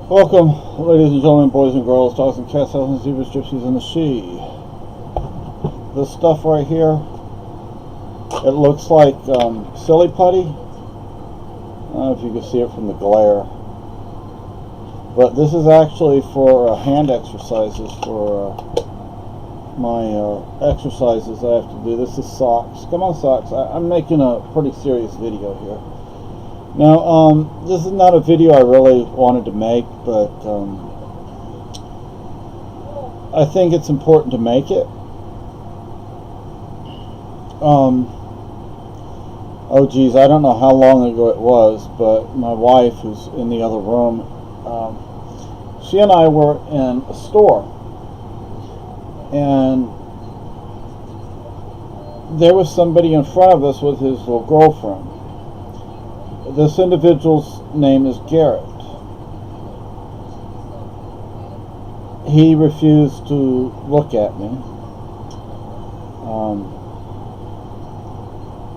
Welcome, ladies and gentlemen, boys and girls, dogs and cats, elephants, zebras, gypsies, and the she. This stuff right here, it looks like silly putty. I don't know if you can see it from the glare. But this is actually for hand exercises, for my exercises I have to do. This is socks. Come on, socks. I'm making a pretty serious video here. Now, this is not a video I really wanted to make, but I think it's important to make it. Oh geez, I don't know how long ago it was, but my wife, who's in the other room, she and I were in a store, and there was somebody in front of us with his little girlfriend. This individual's name is Garrett. He refused to look at me.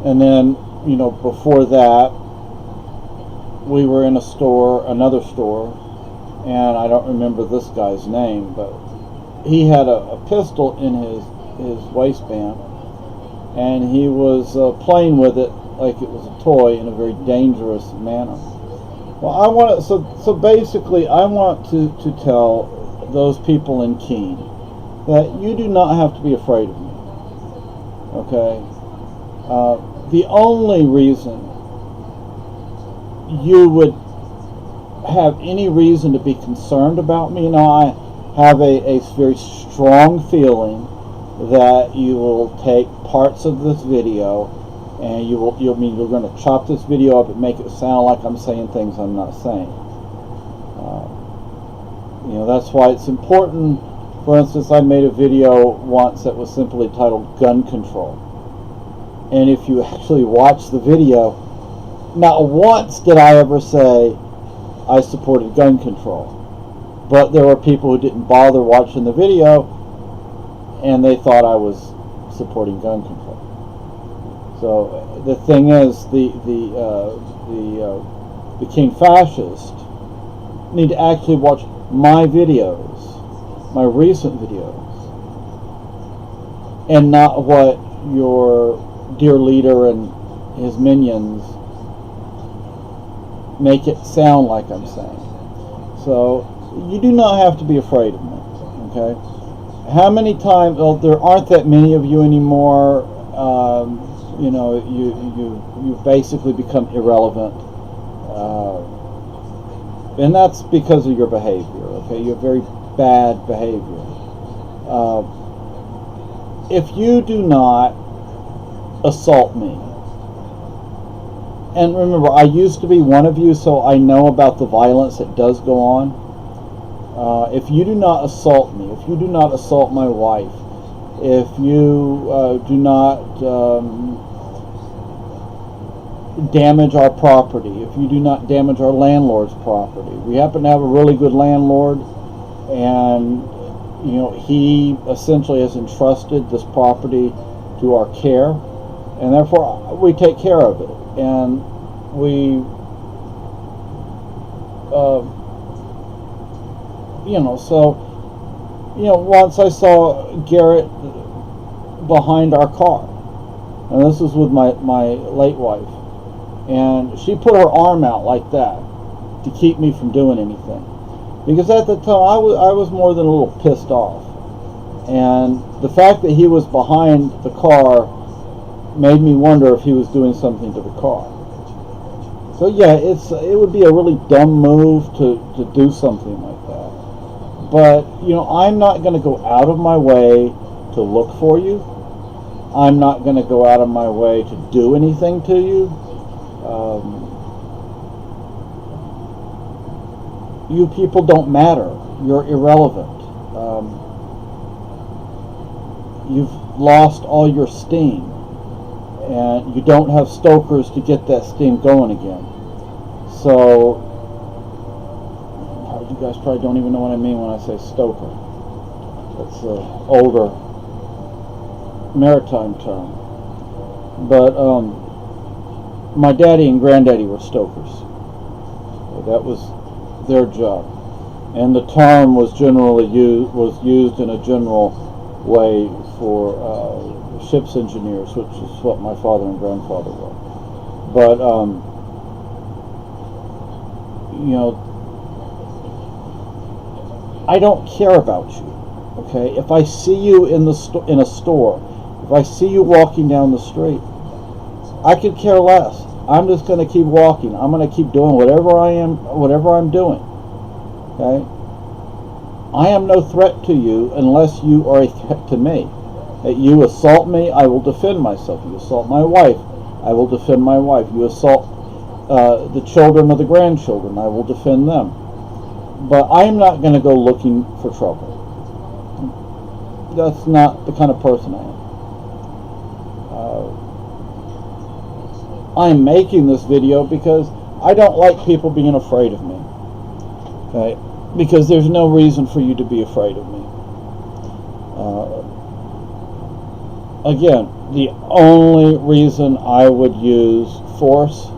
And then, you know, before that, we were in a store, another store, and I don't remember this guy's name, but he had a pistol in his waistband, and he was playing with it like it was a toy in a very dangerous manner. Well, I want to, so basically I want to tell those people in Keene that you do not have to be afraid of me. Okay? The only reason you would have any reason to be concerned about me, you know, I have a very strong feeling that you will take parts of this video and you're going to chop this video up and make it sound like I'm saying things I'm not saying. You know, that's why it's important. For instance, I made a video once that was simply titled Gun Control. And if you actually watch the video, not once did I ever say I supported gun control. But there were people who didn't bother watching the video and they thought I was supporting gun control. So the thing is, the King fascists need to actually watch my videos, my recent videos, and not what your dear leader and his minions make it sound like I'm saying. So you do not have to be afraid of me. Okay? How many times? Well, there aren't that many of you anymore. You know, you've basically become irrelevant, and that's because of your behavior. Okay, your very bad behavior. If you do not assault me, and remember, I used to be one of you, so I know about the violence that does go on. If you do not assault me, if you do not assault my wife, if you do not damage our property, if you do not damage our landlord's property. We happen to have a really good landlord, and you know, he essentially has entrusted this property to our care, and therefore we take care of it. And we you know, so you know, once I saw Garrett behind our car, and this was with my late wife, and she put her arm out like that to keep me from doing anything, because at the time I was more than a little pissed off, and the fact that he was behind the car made me wonder if he was doing something to the car. So yeah, it would be a really dumb move to do something like that. But you know, I'm not going to go out of my way to look for you. I'm not going to go out of my way to do anything to you. You people don't matter. You're irrelevant. You've lost all your steam, and you don't have stokers to get that steam going again. So you guys probably don't even know what I mean when I say stoker. That's an older maritime term. But my daddy and granddaddy were stokers. That was their job. and the term was generally used in a general way for ship's engineers, which is what my father and grandfather were. But you know, I don't care about you. Okay, if I see you in a store, if I see you walking down the street, I could care less. I'm just going to keep walking. I'm going to keep doing whatever I'm doing. Okay? I am no threat to you unless you are a threat to me. You assault me, I will defend myself. You assault my wife, I will defend my wife. You assault the children or the grandchildren, I will defend them. But I'm not going to go looking for trouble. That's not the kind of person I am. I'm making this video because I don't like people being afraid of me. Okay? Because there's no reason for you to be afraid of me. Again, the only reason I would use force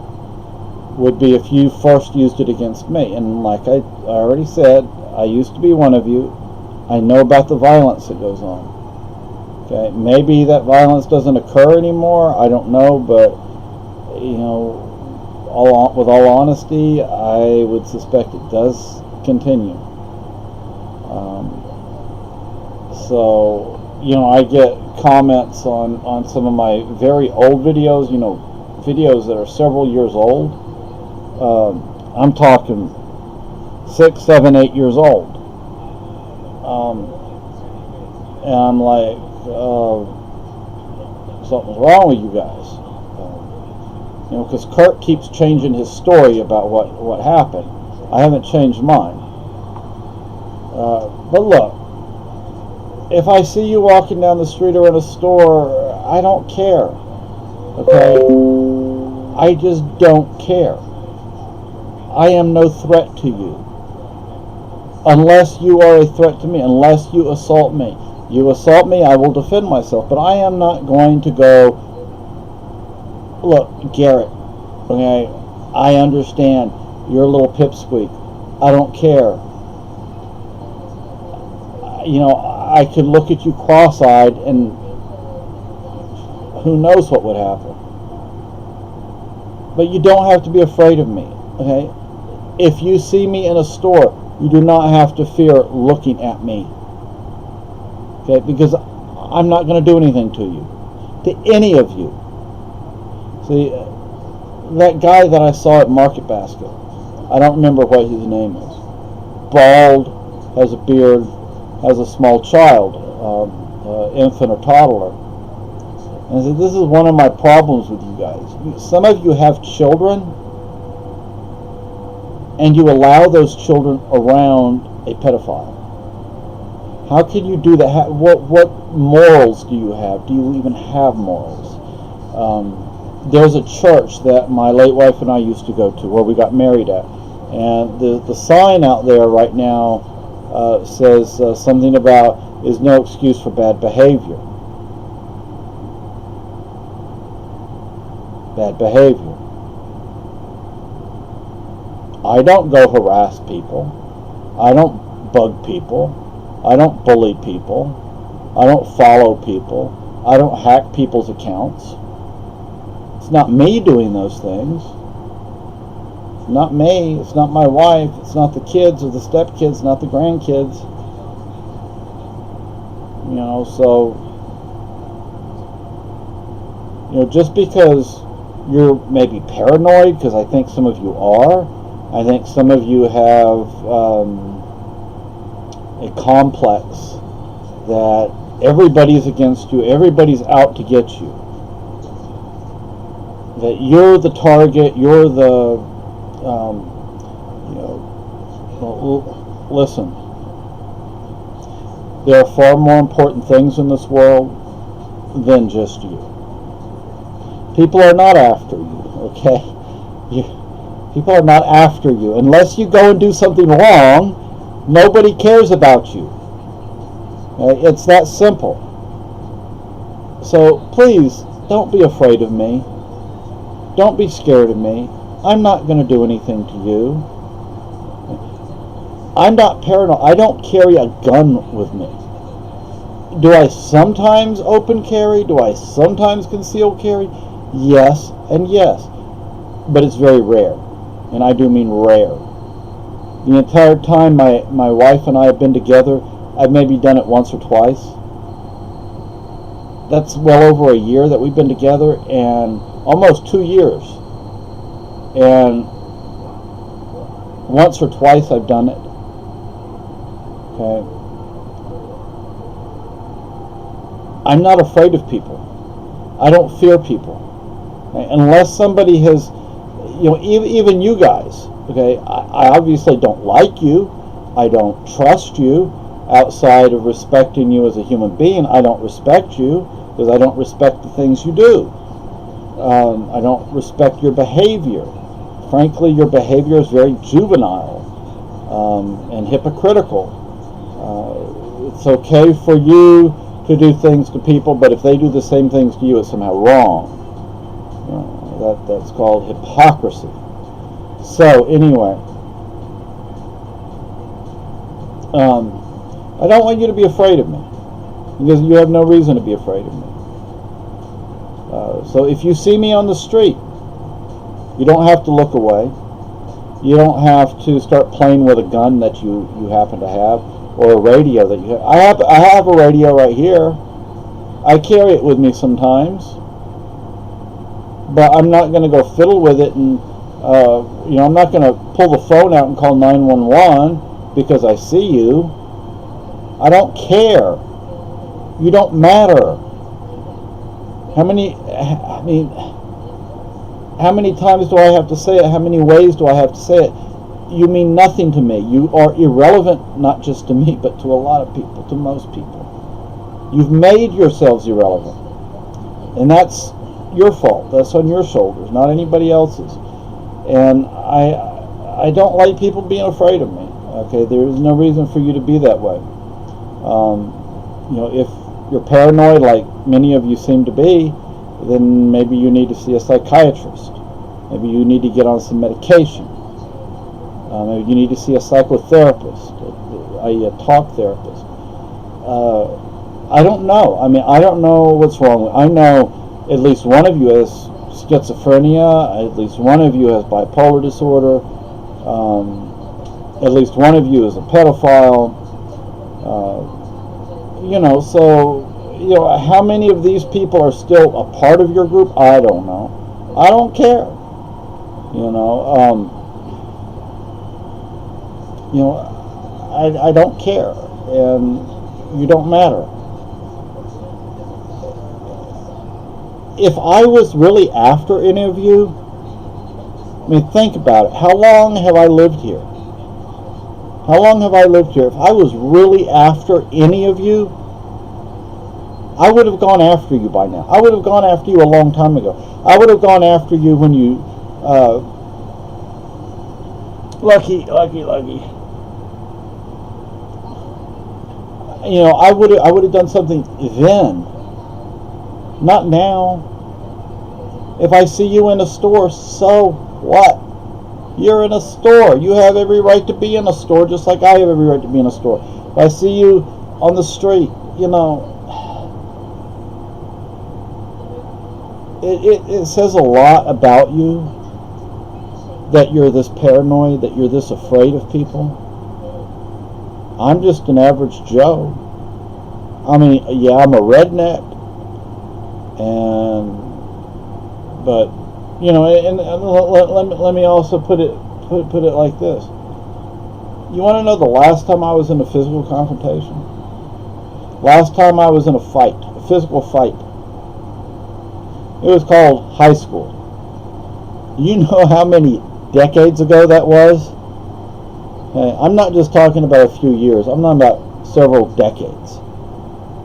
would be if you first used it against me. And like I already said, I used to be one of you. I know about the violence that goes on. Okay, maybe that violence doesn't occur anymore. I don't know, but you know, with all honesty, I would suspect it does continue. So you know, I get comments on some of my very old videos. You know, videos that are several years old. I'm talking 6, 7, 8 years old. And I'm like, something's wrong with you guys. You know, because Kurt keeps changing his story about what happened. I haven't changed mine. But look, if I see you walking down the street or in a store, I don't care. Okay? I just don't care. I am no threat to you. Unless you are a threat to me, unless you assault me. You assault me, I will defend myself. But I am not going to go, look, Garrett, okay, I understand. You're a little pipsqueak. I don't care. You know, I could look at you cross-eyed and who knows what would happen. But you don't have to be afraid of me, okay? If you see me in a store, you do not have to fear looking at me. Okay, because I'm not going to do anything to you. To any of you. See, that guy that I saw at Market Basket, I don't remember what his name is. Bald, has a beard, has a small child, infant or toddler. And I said, this is one of my problems with you guys. Some of you have children, and you allow those children around a pedophile. How can you do that? What morals do you have? Do you even have morals? There's a church that my late wife and I used to go to, where we got married at. And the sign out there right now says something about, is no excuse for bad behavior. Bad behavior. I don't go harass people. I don't bug people. I don't bully people. I don't follow people. I don't hack people's accounts. It's not me doing those things. It's not me. It's not my wife. It's not the kids or the stepkids, not the grandkids. You know, so, you know, just because you're maybe paranoid, because I think some of you are, I think some of you have a complex that everybody's against you, everybody's out to get you. That you're the target, you're the, you know, well, listen, there are far more important things in this world than just you. People are not after you, okay? People are not after you. Unless you go and do something wrong, nobody cares about you. It's that simple. So please, don't be afraid of me. Don't be scared of me. I'm not going to do anything to you. I'm not paranoid. I don't carry a gun with me. Do I sometimes open carry? Do I sometimes conceal carry? Yes and yes. But it's very rare. And I do mean rare. The entire time my wife and I have been together, I've maybe done it once or twice. That's well over a year that we've been together, and almost 2 years. And once or twice I've done it. Okay. I'm not afraid of people. I don't fear people. Okay? Unless somebody has, even you guys, okay, I obviously don't like you. I don't trust you. Outside of respecting you as a human being, I don't respect you because I don't respect the things you do. I don't respect your behavior. Frankly, your behavior is very juvenile and hypocritical. It's okay for you to do things to people, but if they do the same things to you, it's somehow wrong. That's called hypocrisy. So anyway, I don't want you to be afraid of me, because you have no reason to be afraid of me. So if you see me on the street, you don't have to look away. You don't have to start playing with a gun that you happen to have, or a radio that you have. I have a radio right here. I carry it with me sometimes, but I'm not going to go fiddle with it, and I'm not going to pull the phone out and call 911 because I see you. I don't care. You don't matter. How many times do I have to say it? How many ways do I have to say it? You mean nothing to me. You are irrelevant, not just to me, but to a lot of people, to most people. You've made yourselves irrelevant. And that's your fault. That's on your shoulders, not anybody else's. And I don't like people being afraid of me. Okay, there is no reason for you to be that way. If you're paranoid, like many of you seem to be, then maybe you need to see a psychiatrist. Maybe you need to get on some medication. Maybe you need to see a psychotherapist, a talk therapist. I don't know. I don't know what's wrong. I know at least one of you has schizophrenia. At least one of you has bipolar disorder. At least one of you is a pedophile. How many of these people are still a part of your group? I don't know. I don't care. I don't care, and you don't matter. If I was really after any of you, think about it. How long have I lived here? How long have I lived here? If I was really after any of you, I would have gone after you by now. I would have gone after you a long time ago. I would have gone after you when you, lucky. I would have done something then, not now. If I see you in a store, so what? You're in a store. You have every right to be in a store, just like I have every right to be in a store. If I see you on the street, it says a lot about you that you're this paranoid, that you're this afraid of people. I'm just an average Joe. I'm a redneck, but let me also put it like this. You want to know the last time I was in a physical confrontation? Last time I was in a physical fight. It was called high school. You know how many decades ago that was? I'm not just talking about a few years. I'm talking about several decades.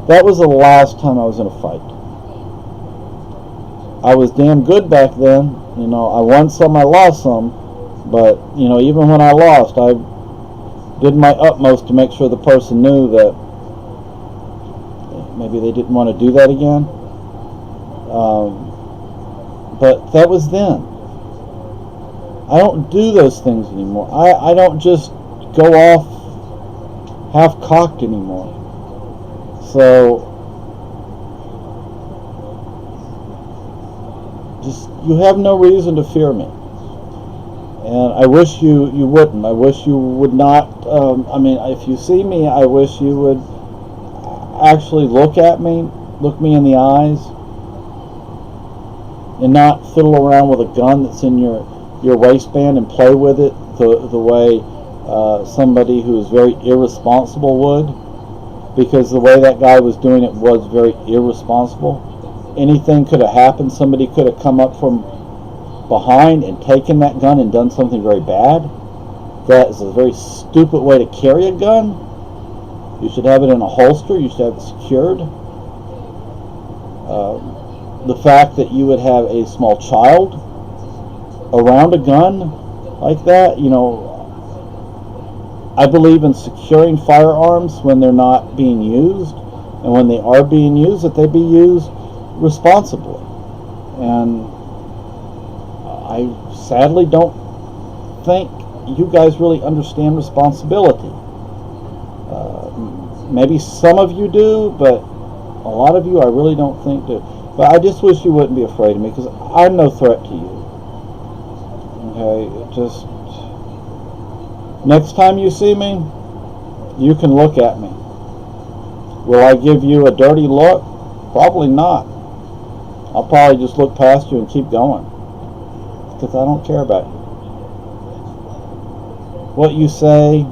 That was the last time I was in a fight. I was damn good back then. I won some, I lost some. But, even when I lost, I did my utmost to make sure the person knew that maybe they didn't want to do that again. But that was then. I don't do those things anymore. I don't just go off half cocked anymore. So just, you have no reason to fear me. And I wish you wouldn't. I wish you would not. I mean, if you see me, I wish you would actually look at me, look me in the eyes, and not fiddle around with a gun that's in your waistband and play with it the way somebody who is very irresponsible would. Because the way that guy was doing it was very irresponsible. Anything could have happened. Somebody could have come up from behind and taken that gun and done something very bad. That is a very stupid way to carry a gun. You should have it in a holster. You should have it secured. The fact that you would have a small child around a gun like that, you know, I believe in securing firearms when they're not being used, and when they are being used, that they be used responsibly. And I sadly don't think you guys really understand responsibility. Maybe some of you do, but a lot of you I really don't think do. But I just wish you wouldn't be afraid of me, because I'm no threat to you. Okay, just next time you see me, you can look at me. Will I give you a dirty look? Probably not. I'll probably just look past you and keep going, because I don't care about you. What you say,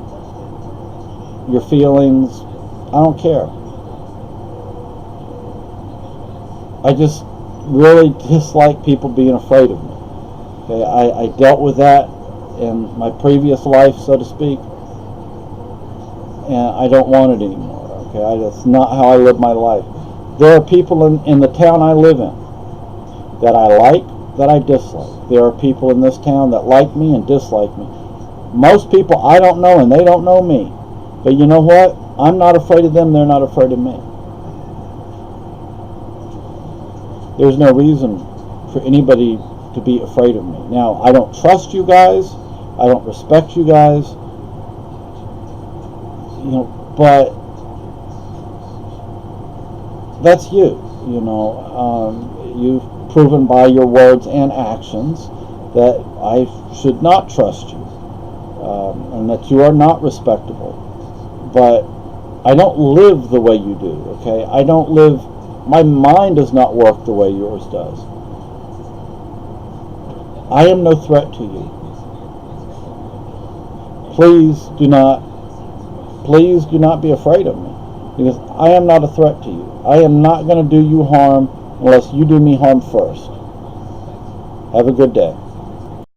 your feelings, I don't care. I just really dislike people being afraid of me. Okay, I dealt with that in my previous life, so to speak, and I don't want it anymore. Okay, that's not how I live my life. There are people in the town I live in that I like, that I dislike. There are people in this town that like me and dislike me. Most people I don't know, and they don't know me. But you know what? I'm not afraid of them, they're not afraid of me. There's no reason for anybody to be afraid of me. Now, I don't trust you guys, I don't respect you guys, you know, but that's you. You know, you've proven by your words and actions that I should not trust you, and that you are not respectable. But I don't live the way you do, okay? I don't live, my mind does not work the way yours does. I am no threat to you. Please do not be afraid of me, because I am not a threat to you. I am not going to do you harm unless you do me harm first. Have a good day.